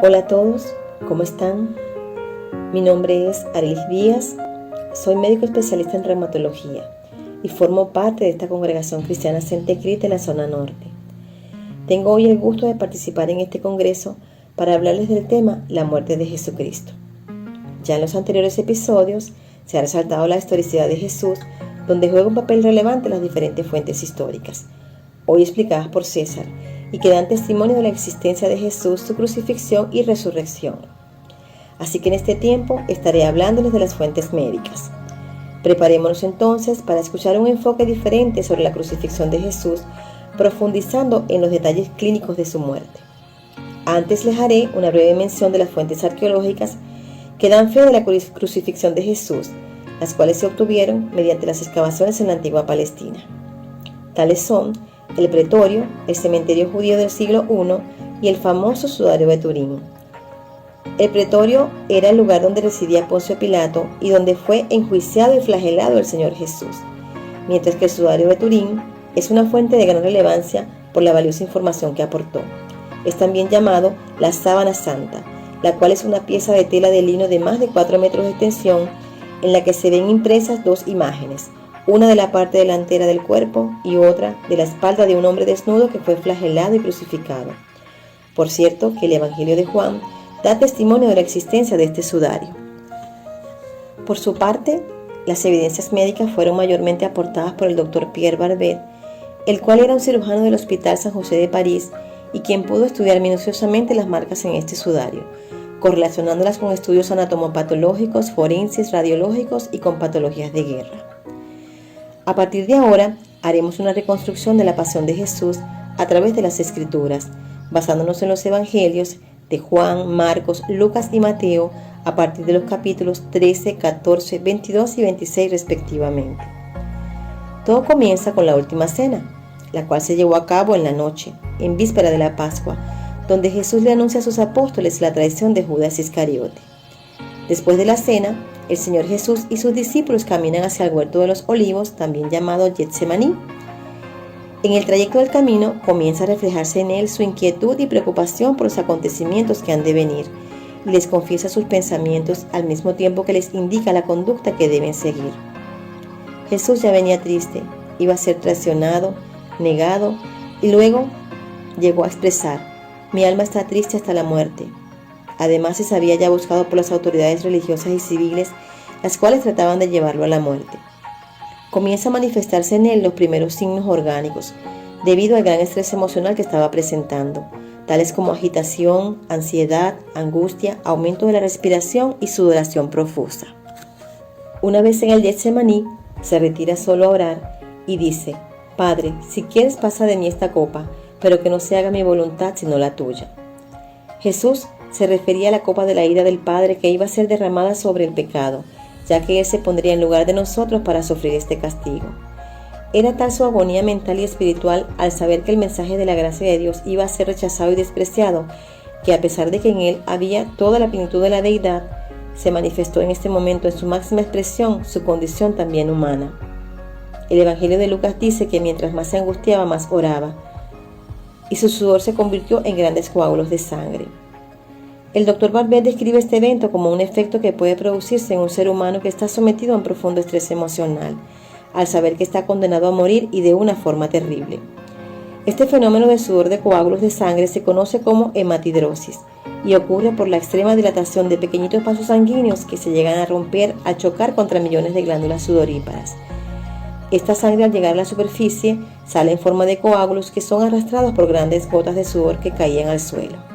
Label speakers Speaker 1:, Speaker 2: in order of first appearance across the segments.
Speaker 1: Hola a todos, ¿cómo están? Mi nombre es Arelis Díaz, soy médico especialista en reumatología y formo parte de esta congregación cristiana Centecrit de la zona norte. Tengo hoy el gusto de participar en este congreso para hablarles del tema la muerte de Jesucristo. Ya en los anteriores episodios se ha resaltado la historicidad de Jesús, donde juega un papel relevante las diferentes fuentes históricas, hoy explicadas por César, y que dan testimonio de la existencia de Jesús, su crucifixión y resurrección. Así que en este tiempo estaré hablándoles de las fuentes médicas. Preparémonos entonces para escuchar un enfoque diferente sobre la crucifixión de Jesús, profundizando en los detalles clínicos de su muerte. Antes les haré una breve mención de las fuentes arqueológicas que dan fe de la crucifixión de Jesús, las cuales se obtuvieron mediante las excavaciones en la antigua Palestina. Tales son el Pretorio, el cementerio judío del siglo I y el famoso sudario de Turín. El Pretorio era el lugar donde residía Poncio Pilato y donde fue enjuiciado y flagelado el Señor Jesús, mientras que el sudario de Turín es una fuente de gran relevancia por la valiosa información que aportó. Es también llamado la sábana santa, la cual es una pieza de tela de lino de más de 4 metros de extensión en la que se ven impresas dos imágenes, una de la parte delantera del cuerpo y otra de la espalda de un hombre desnudo que fue flagelado y crucificado. Por cierto, que el Evangelio de Juan da testimonio de la existencia de este sudario. Por su parte, las evidencias médicas fueron mayormente aportadas por el Dr. Pierre Barbet, el cual era un cirujano del Hospital San José de París y quien pudo estudiar minuciosamente las marcas en este sudario, correlacionándolas con estudios anatomopatológicos, forenses, radiológicos y con patologías de guerra. A partir de ahora, haremos una reconstrucción de la pasión de Jesús a través de las Escrituras, basándonos en los Evangelios de Juan, Marcos, Lucas y Mateo, a partir de los capítulos 13, 14, 22 y 26 respectivamente. Todo comienza con la última cena, la cual se llevó a cabo en la noche, en víspera de la Pascua, donde Jesús le anuncia a sus apóstoles la traición de Judas Iscariote. Después de la cena, el Señor Jesús y sus discípulos caminan hacia el huerto de los olivos, también llamado Getsemaní. En el trayecto del camino comienza a reflejarse en él su inquietud y preocupación por los acontecimientos que han de venir, y les confiesa sus pensamientos al mismo tiempo que les indica la conducta que deben seguir. Jesús ya venía triste, iba a ser traicionado, negado, y luego llegó a expresar: mi alma está triste hasta la muerte. Además, se sabía ya buscado por las autoridades religiosas y civiles, las cuales trataban de llevarlo a la muerte. Comienza a manifestarse en él los primeros signos orgánicos, debido al gran estrés emocional que estaba presentando, tales como agitación, ansiedad, angustia, aumento de la respiración y sudoración profusa. Una vez en el Getsemaní, se retira solo a orar y dice: Padre, si quieres pasa de mí esta copa, pero que no se haga mi voluntad sino la tuya. Jesús se refería a la copa de la ira del Padre que iba a ser derramada sobre el pecado, ya que Él se pondría en lugar de nosotros para sufrir este castigo. Era tal su agonía mental y espiritual al saber que el mensaje de la gracia de Dios iba a ser rechazado y despreciado, que a pesar de que en Él había toda la plenitud de la deidad, se manifestó en este momento en su máxima expresión su condición también humana. El Evangelio de Lucas dice que mientras más se angustiaba, más oraba, y su sudor se convirtió en grandes coágulos de sangre. El Dr. Barbet describe este evento como un efecto que puede producirse en un ser humano que está sometido a un profundo estrés emocional, al saber que está condenado a morir y de una forma terrible. Este fenómeno de sudor de coágulos de sangre se conoce como hematidrosis y ocurre por la extrema dilatación de pequeñitos vasos sanguíneos que se llegan a romper al chocar contra millones de glándulas sudoríparas. Esta sangre, al llegar a la superficie, sale en forma de coágulos que son arrastrados por grandes gotas de sudor que caían al suelo.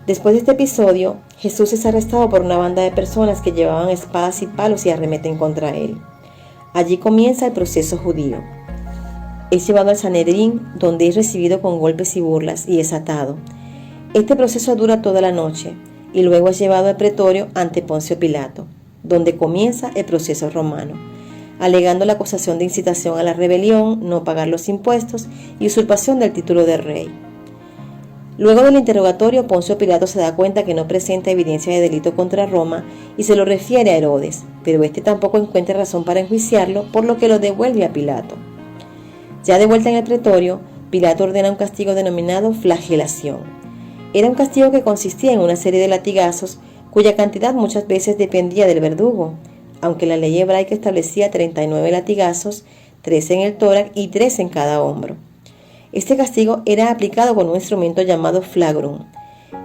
Speaker 1: Después de este episodio, Jesús es arrestado por una banda de personas que llevaban espadas y palos y arremeten contra él. Allí comienza el proceso judío. Es llevado al Sanedrín, donde es recibido con golpes y burlas y es atado. Este proceso dura toda la noche y luego es llevado al Pretorio ante Poncio Pilato, donde comienza el proceso romano, alegando la acusación de incitación a la rebelión, no pagar los impuestos y usurpación del título de rey. Luego del interrogatorio, Poncio Pilato se da cuenta que no presenta evidencia de delito contra Roma y se lo refiere a Herodes, pero este tampoco encuentra razón para enjuiciarlo, por lo que lo devuelve a Pilato. Ya de vuelta en el Pretorio, Pilato ordena un castigo denominado flagelación. Era un castigo que consistía en una serie de latigazos cuya cantidad muchas veces dependía del verdugo, aunque la ley hebraica establecía 39 latigazos, 13 en el tórax y 3 en cada hombro. Este castigo era aplicado con un instrumento llamado flagrum,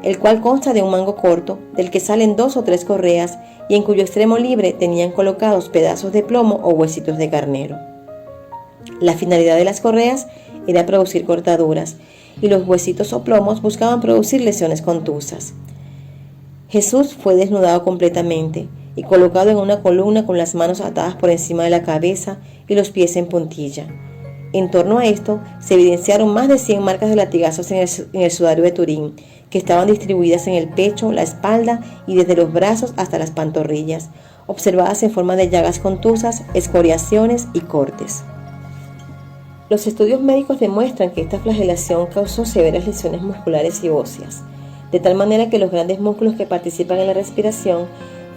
Speaker 1: el cual consta de un mango corto, del que salen 2 o 3 correas y en cuyo extremo libre tenían colocados pedazos de plomo o huesitos de carnero. La finalidad de las correas era producir cortaduras, y los huesitos o plomos buscaban producir lesiones contusas. Jesús fue desnudado completamente y colocado en una columna con las manos atadas por encima de la cabeza y los pies en puntilla. En torno a esto se evidenciaron más de 100 marcas de latigazos en el sudario de Turín, que estaban distribuidas en el pecho, la espalda y desde los brazos hasta las pantorrillas, observadas en forma de llagas contusas, escoriaciones y cortes. Los estudios médicos demuestran que esta flagelación causó severas lesiones musculares y óseas, de tal manera que los grandes músculos que participan en la respiración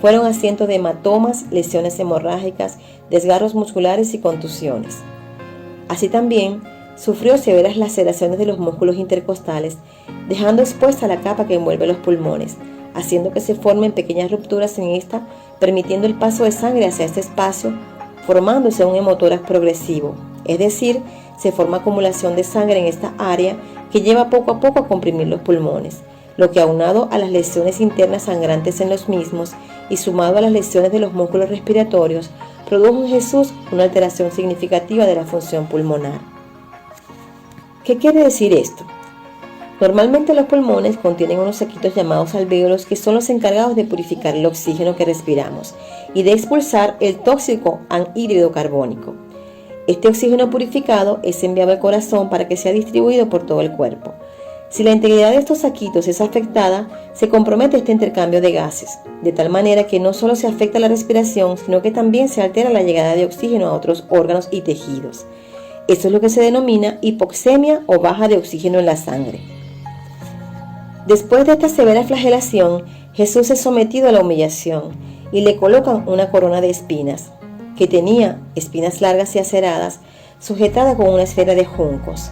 Speaker 1: fueron asiento de hematomas, lesiones hemorrágicas, desgarros musculares y contusiones. Así también sufrió severas laceraciones de los músculos intercostales, dejando expuesta la capa que envuelve los pulmones, haciendo que se formen pequeñas rupturas en esta, permitiendo el paso de sangre hacia este espacio, formándose un hemotórax progresivo, es decir, se forma acumulación de sangre en esta área que lleva poco a poco a comprimir los pulmones, lo que aunado a las lesiones internas sangrantes en los mismos y sumado a las lesiones de los músculos respiratorios, produjo en Jesús una alteración significativa de la función pulmonar. ¿Qué quiere decir esto? Normalmente los pulmones contienen unos saquitos llamados alvéolos que son los encargados de purificar el oxígeno que respiramos y de expulsar el tóxico anhídrido carbónico. Este oxígeno purificado es enviado al corazón para que sea distribuido por todo el cuerpo. Si la integridad de estos saquitos es afectada, se compromete este intercambio de gases, de tal manera que no solo se afecta la respiración, sino que también se altera la llegada de oxígeno a otros órganos y tejidos. Esto es lo que se denomina hipoxemia o baja de oxígeno en la sangre. Después de esta severa flagelación, Jesús es sometido a la humillación y le colocan una corona de espinas, que tenía espinas largas y aceradas, sujetada con una esfera de juncos.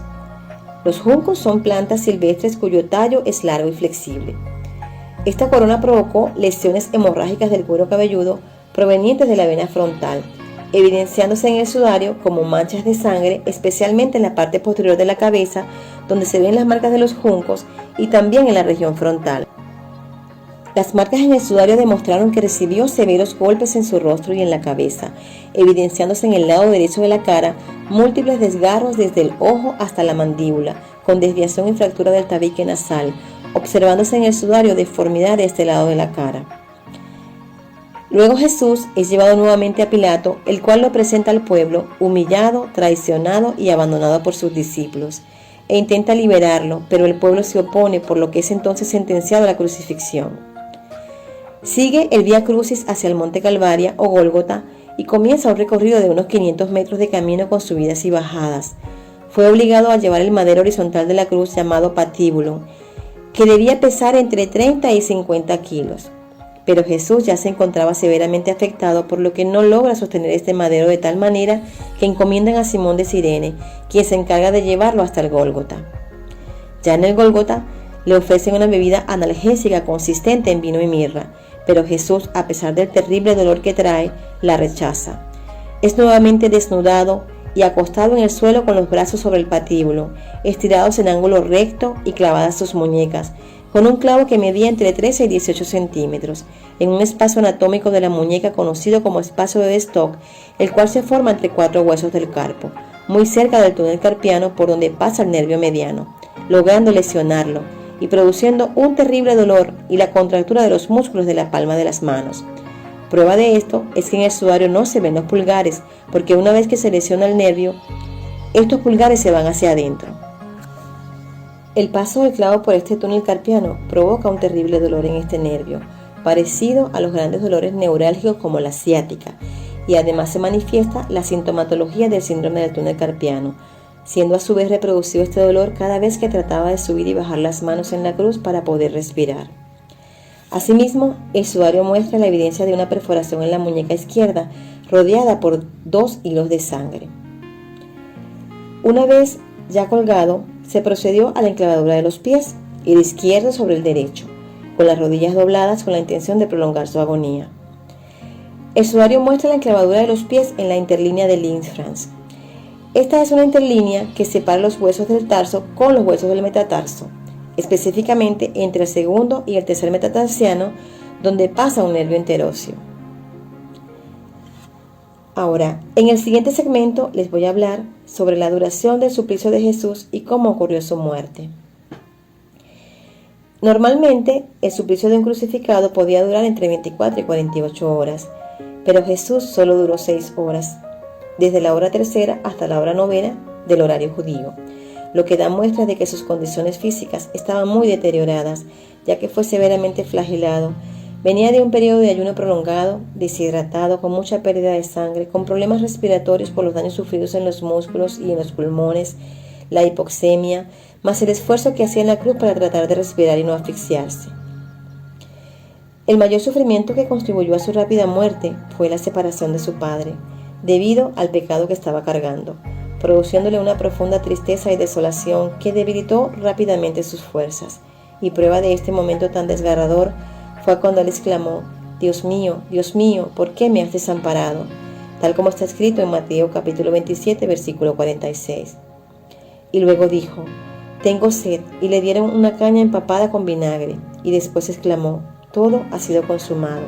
Speaker 1: Los juncos son plantas silvestres cuyo tallo es largo y flexible. Esta corona provocó lesiones hemorrágicas del cuero cabelludo provenientes de la vena frontal, evidenciándose en el sudario como manchas de sangre, especialmente en la parte posterior de la cabeza, donde se ven las marcas de los juncos, y también en la región frontal. Las marcas en el sudario demostraron que recibió severos golpes en su rostro y en la cabeza, evidenciándose en el lado derecho de la cara múltiples desgarros desde el ojo hasta la mandíbula, con desviación y fractura del tabique nasal, observándose en el sudario deformidad de este lado de la cara. Luego Jesús es llevado nuevamente a Pilato, el cual lo presenta al pueblo, humillado, traicionado y abandonado por sus discípulos, e intenta liberarlo, pero el pueblo se opone, por lo que es entonces sentenciado a la crucifixión. Sigue el Vía Crucis hacia el Monte Calvaria o Gólgota y comienza un recorrido de unos 500 metros de camino con subidas y bajadas. Fue obligado a llevar el madero horizontal de la cruz llamado patíbulo, que debía pesar entre 30 y 50 kilos. Pero Jesús ya se encontraba severamente afectado, por lo que no logra sostener este madero, de tal manera que encomiendan a Simón de Cirene, quien se encarga de llevarlo hasta el Gólgota. Ya en el Gólgota le ofrecen una bebida analgésica consistente en vino y mirra, pero Jesús, a pesar del terrible dolor que trae, la rechaza. Es nuevamente desnudado y acostado en el suelo con los brazos sobre el patíbulo, estirados en ángulo recto y clavadas sus muñecas, con un clavo que medía entre 13 y 18 centímetros, en un espacio anatómico de la muñeca conocido como espacio de Stock, el cual se forma entre 4 huesos del carpo, muy cerca del túnel carpiano por donde pasa el nervio mediano, logrando lesionarlo y produciendo un terrible dolor y la contractura de los músculos de la palma de las manos. Prueba de esto es que en el sudario no se ven los pulgares, porque una vez que se lesiona el nervio, estos pulgares se van hacia adentro. El paso del clavo por este túnel carpiano provoca un terrible dolor en este nervio, parecido a los grandes dolores neurálgicos como la ciática, y además se manifiesta la sintomatología del síndrome del túnel carpiano, siendo a su vez reproducido este dolor cada vez que trataba de subir y bajar las manos en la cruz para poder respirar. Asimismo, el sudario muestra la evidencia de una perforación en la muñeca izquierda, rodeada por 2 hilos de sangre. Una vez ya colgado, se procedió a la enclavadura de los pies y el izquierdo sobre el derecho, con las rodillas dobladas con la intención de prolongar su agonía. El sudario muestra la enclavadura de los pies en la interlínea de Linz-Franz. Esta es una interlínea que separa los huesos del tarso con los huesos del metatarso, específicamente entre el segundo y el tercer metatarsiano, donde pasa un nervio interóseo. Ahora, en el siguiente segmento les voy a hablar sobre la duración del suplicio de Jesús y cómo ocurrió su muerte. Normalmente, el suplicio de un crucificado podía durar entre 24 y 48 horas, pero Jesús solo duró 6 horas, desde la hora tercera hasta la hora novena del horario judío, lo que da muestra de que sus condiciones físicas estaban muy deterioradas, ya que fue severamente flagelado. Venía de un periodo de ayuno prolongado, deshidratado, con mucha pérdida de sangre, con problemas respiratorios por los daños sufridos en los músculos y en los pulmones, la hipoxemia, más el esfuerzo que hacía en la cruz para tratar de respirar y no asfixiarse. El mayor sufrimiento que contribuyó a su rápida muerte fue la separación de su padre, debido al pecado que estaba cargando, produciéndole una profunda tristeza y desolación que debilitó rápidamente sus fuerzas. Y prueba de este momento tan desgarrador fue cuando él exclamó: Dios mío, ¿por qué me has desamparado?, tal como está escrito en Mateo capítulo 27, versículo 46. Y luego dijo: tengo sed, y le dieron una caña empapada con vinagre, y después exclamó: todo ha sido consumado.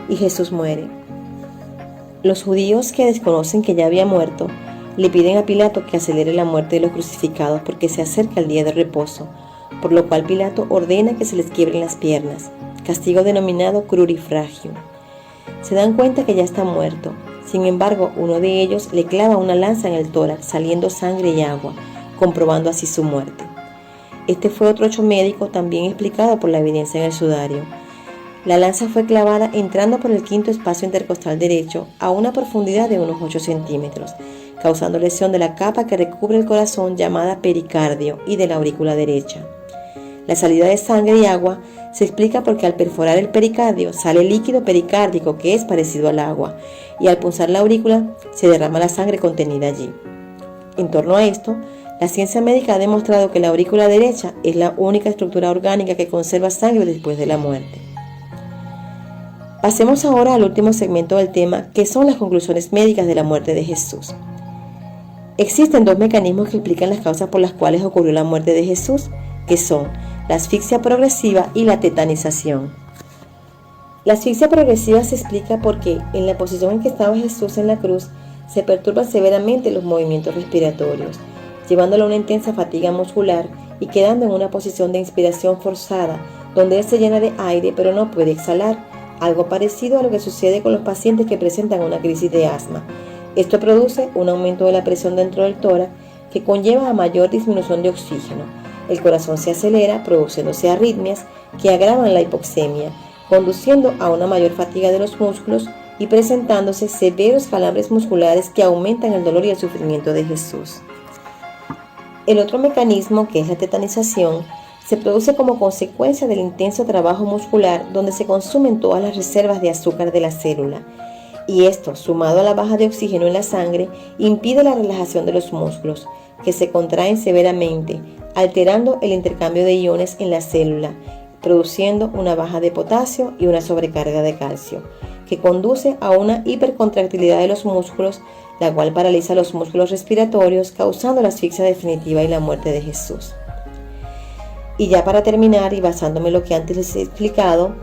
Speaker 1: Y Jesús muere. Los judíos, que desconocen que ya había muerto, le piden a Pilato que acelere la muerte de los crucificados porque se acerca el día de reposo, por lo cual Pilato ordena que se les quiebren las piernas, castigo denominado crurifragio. Se dan cuenta que ya está muerto. Sin embargo, uno de ellos le clava una lanza en el tórax, saliendo sangre y agua, comprobando así su muerte. Este fue otro hecho médico también explicado por la evidencia en el sudario. La lanza fue clavada entrando por el quinto espacio intercostal derecho a una profundidad de unos 8 centímetros, causando lesión de la capa que recubre el corazón llamada pericardio y de la aurícula derecha. La salida de sangre y agua se explica porque al perforar el pericardio sale líquido pericárdico que es parecido al agua, y al punzar la aurícula se derrama la sangre contenida allí. En torno a esto, la ciencia médica ha demostrado que la aurícula derecha es la única estructura orgánica que conserva sangre después de la muerte. Pasemos ahora al último segmento del tema, que son las conclusiones médicas de la muerte de Jesús. Existen 2 mecanismos que explican las causas por las cuales ocurrió la muerte de Jesús, que son la asfixia progresiva y la tetanización. La asfixia progresiva se explica porque en la posición en que estaba Jesús en la cruz se perturban severamente los movimientos respiratorios, llevándolo a una intensa fatiga muscular y quedando en una posición de inspiración forzada, donde él se llena de aire pero no puede exhalar, algo parecido a lo que sucede con los pacientes que presentan una crisis de asma. Esto produce un aumento de la presión dentro del tórax que conlleva a mayor disminución de oxígeno. El corazón se acelera, produciéndose arritmias que agravan la hipoxemia, conduciendo a una mayor fatiga de los músculos y presentándose severos calambres musculares que aumentan el dolor y el sufrimiento de Jesús. El otro mecanismo, que es la tetanización, se produce como consecuencia del intenso trabajo muscular donde se consumen todas las reservas de azúcar de la célula, y esto, sumado a la baja de oxígeno en la sangre, impide la relajación de los músculos, que se contraen severamente, alterando el intercambio de iones en la célula, produciendo una baja de potasio y una sobrecarga de calcio, que conduce a una hipercontractilidad de los músculos, la cual paraliza los músculos respiratorios, causando la asfixia definitiva y la muerte de Jesús. Y ya para terminar, y basándome en lo que antes les he explicado,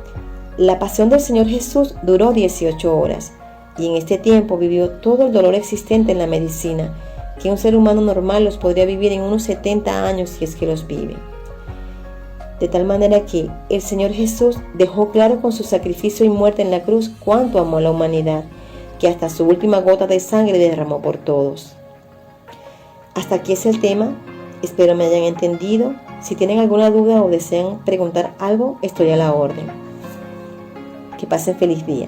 Speaker 1: la pasión del Señor Jesús duró 18 horas, y en este tiempo vivió todo el dolor existente en la medicina, que un ser humano normal los podría vivir en unos 70 años si es que los vive. De tal manera que el Señor Jesús dejó claro con su sacrificio y muerte en la cruz cuánto amó a la humanidad, que hasta su última gota de sangre derramó por todos. Hasta aquí es el tema, espero me hayan entendido. Si tienen alguna duda o desean preguntar algo, estoy a la orden. Que pasen feliz día.